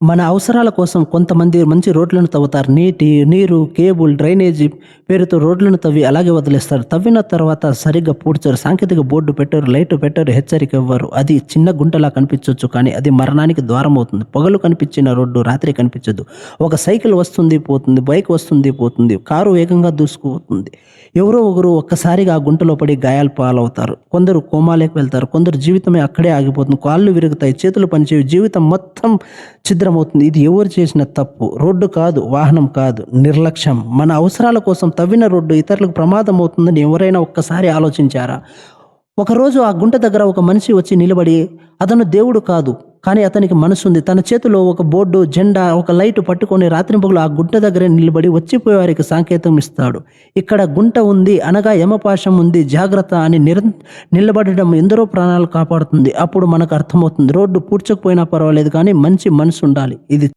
మన అవసరాల కోసం కొంతమంది మంచి రోడ్లను తవ్వుతారు. నీరు, కేబుల్, డ్రైనేజీ పేరుతో రోడ్లను తవ్వి అలాగే వదిలేస్తారు. తవ్విన తర్వాత సరిగ్గా పూడ్చరు. సాంకేతిక బోర్డు పెట్టరు, లైటు పెట్టరు, హెచ్చరిక ఇవ్వరు. అది చిన్న గుంటలా కనిపించొచ్చు, కానీ అది మరణానికి ద్వారమవుతుంది. పగలు కనిపించిన రోడ్డు రాత్రి కనిపించదు. ఒక సైకిల్ వస్తుంది, పోతుంది. బైక్ వస్తుంది, పోతుంది. కారు వేగంగా దూసుకుపోతుంది. ఎవరో ఒకరు ఒక్కసారిగా ఆ గుంటలో పడి గాయాల పాలవుతారు. కొందరు కోమాలోకి వెళ్తారు. కొందరు జీవితమే అక్కడే ఆగిపోతుంది. కాళ్ళు విరుగుతాయి, చేతులు పనిచేయవు, జీవితం మొత్తం ఛిద్రమవుతుంది. ఇది ఎవరు చేసిన తప్పు? రోడ్డు కాదు, వాహనం కాదు, నిర్లక్ష్యం. మన అవసరాల కోసం తవ్విన రోడ్డు ఇతరులకు ప్రమాదం అవుతుందని ఎవరైనా ఒక్కసారి ఆలోచించారా? ఒకరోజు ఆ గుంట దగ్గర ఒక మనిషి వచ్చి నిలబడి, అతను దేవుడు కాదు, కానీ అతనికి మనసుంది. తన చేతిలో ఒక బోర్డు, జెండా, ఒక లైటు పట్టుకొని రాత్రింపగలు ఆ గుంట దగ్గరే నిలబడి వచ్చిపోయేవారికి సంకేతం ఇస్తాడు. ఇక్కడ గుంట ఉంది అనగా యమపాశం ఉంది, జాగ్రత్త అని నిలబడడం ఎందరో ప్రాణాలు కాపాడుతుంది. అప్పుడు మనకు అర్థమవుతుంది, రోడ్డు పూడ్చకపోయినా పర్వాలేదు, కానీ మంచి మనసు ఉండాలి. ఇది